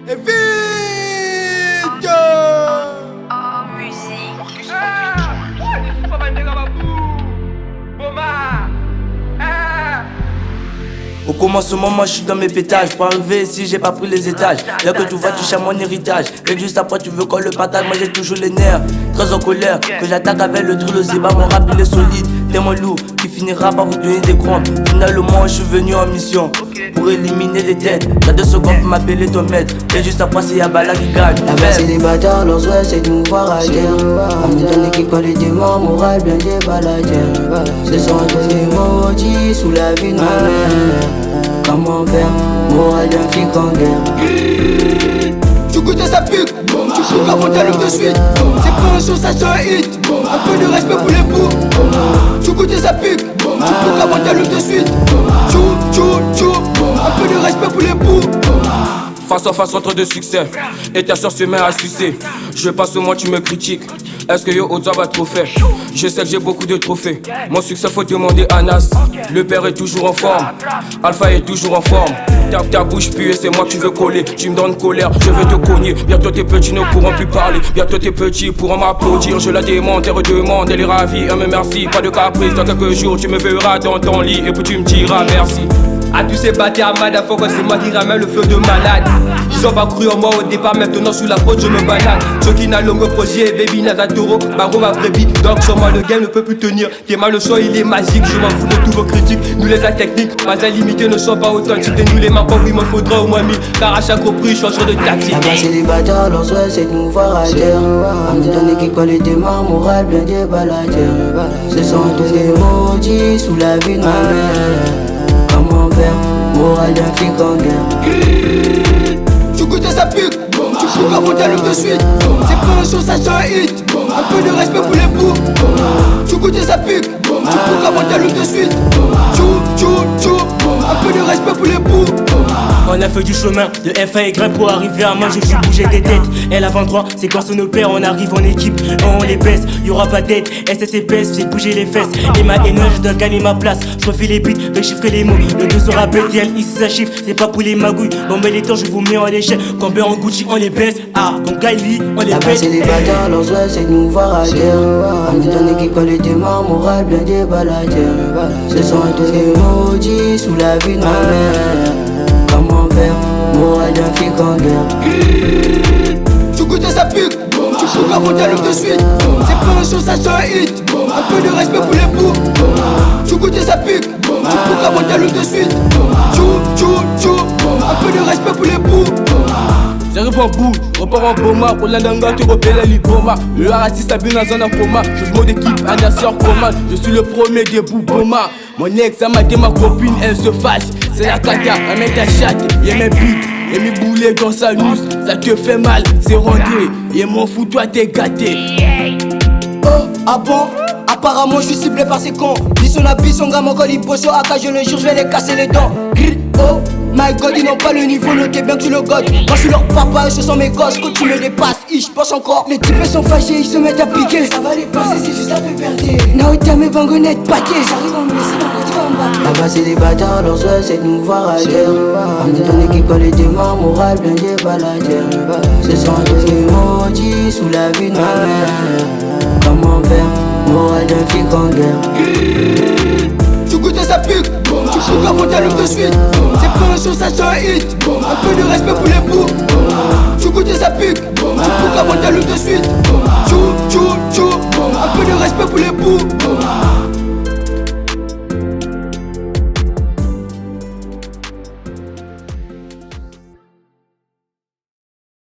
Et vite. Oh, musique. Au commencement, moi je suis dans mes pétages. Pour arriver ici, j'ai pas pris les étages. Là que tu vois, tu cherches mon héritage. Et juste après, tu veux qu'on le partage. Moi j'ai toujours les nerfs, très en colère. Que j'attaque avec le drill au Zéba. Mon rap il est solide, tellement lourd. Qui finira par vous donner des grands. Finalement, je suis venu en mission pour éliminer les têtes. T'as 2 secondes pour m'appeler ton maître. Et juste après, c'est Yabala qui gagne. Là-bas, c'est les bâtards, leurs souhaits, c'est de nous voir à terre. On est dans l'équipe, on est démons, moral bien débaladère. Ce sont tous les maudits sous la vie de ma mère. Comment faire, moral d'un flic en guerre. Tu goûtes à sa pique, tu cours avant ta loupe de suite. C'est pas un show, ça c'est un hit. Un peu de respect pour les bouts. Tu goûtes à sa pique, tu cours avant ta loupe de suite. Un peu de respect pour les bouts. Face à face entre deux succès, et ta soeur se met à sucer. Je passe au moins tu me critiques. Est-ce que yo Oza va trop faire? Je sais que j'ai beaucoup de trophées. Mon succès faut demander à Nas. Le père est toujours en forme, Alpha est toujours en forme. Ta bouche pue et c'est moi que tu veux coller. Tu me donnes colère, je veux te cogner. Bientôt tes petits ne pourront plus parler. Bientôt tes petits pourront m'applaudir. Je la demande, elle redemande, elle est ravie. Elle me merci, pas de caprice. Dans quelques jours tu me verras dans ton lit et puis tu me diras merci. A tous ces bâtards motherfuckers, c'est moi qui ramène le feu de malade. Ils ont pas cru en moi au départ, maintenant sous la côte je me balade. Chokina Longo Projet, Baby Nazatoro, Baro ma brebis. Donc sur moi le game ne peut plus tenir. T'es mal le son il est magique, je m'en fous de tous vos critiques. Nous les techniques, pas à limiter ne sont pas authentiques. Et nous les marques, oui, il m'en faudra au moins 1000. Car à chaque reprise, je change de tactique. Là-bas, c'est les bâtards, leurs souhaits, c'est de nous voir à terre. On est dans l'équipe, on est démons, moral bien débaladère. Ce sont tous les maudits sous la vie de ma mère. Comment faire, moral d'un flic en guerre. Tu goûtes à sa pique, tu cours avant ta loupe de suite. C'est pas un show, ça c'est un hit. Un peu de respect pour les bouts. Tu goûtes à sa pique, tu cours avant ta loupe de suite. Un peu de respect pour les bouts. On a fait du chemin de F à Y pour arriver à moi, je suis bougé des têtes. L23, c'est quand son opère, on arrive en équipe, on les baisse, y'aura pas d'aide, SSPS, j'ai bougé les fesses. Et ma haine, je dois gagner ma place, je refais les beats, je chiffre les mots. Le 2 sera BTL, ici ça chiffre, c'est pas pour les magouilles. Bon mais les temps, je vous mets en échec, quand ben en Gucci, on les baisse. Ah, comme Kylie, on les là-bas, baisse. c'est les bâtards, leurs souhaits, c'est de nous voir à terre. On est dans l'équipe, on est démons, moral bien débaladère. Ce sont tous les maudits sous la vie de ma mère. Comment faire, moral d'un flic en guerre. Tu goûtes à sa pique, tu cours avant ta loupe de suite. C'est pas un show, ça c'est un hit. Un peu de respect pour les bouts. Tu goûtes à sa pique, tu cours avant ta loupe de suite. Un peu de respect pour les bouts. J'arrive en bout, repars en Boma. Pour l'Andanga, tu repères la Liboma. Le artiste a bien dans un coma. Changement d'équipe, un asseur commande. Je suis le premier debout, Boma. Mon ex a maté ma copine, elle se fâche. C'est la caca, elle met ta chatte, y'a mes pipes. Et mes boulets dans sa nuce, ça te fait mal, c'est rendu. Et m'en fous, toi t'es gâté. Oh, ah bon? Apparemment je suis ciblé par ces cons. Ils sont la bise, son gamin quand ils bossent au AK, je le jure, je vais les casser les dents. Oh my god, ils n'ont pas le niveau, notez bien que tu le godes. Moi je suis leur papa et ce sont mes gosses. Quand tu me dépasses, je pense encore. Les types sont fâchés, ils se mettent à piquer. Ça va les passer, c'est juste un peu perdu. Naoita mes bangonnettes pâtées. J'arrive à me laisser dans le train, Là-bas, c'est les bâtards, leurs souhaits, c'est de nous voir à terre. On est dans l'équipe, on est démons, moral bien débaladère. Ce sont tous les maudits sous la vie de ma mère. Comment faire, moral d'un flic en guerre. Tu goûtes à sa pique, tu cours avant ta loupe de suite. C'est pas un show, ça c'est un hit. Un peu de respect pour les bouts. Tu goûtes à sa pique, tu cours avant ta loupe de suite.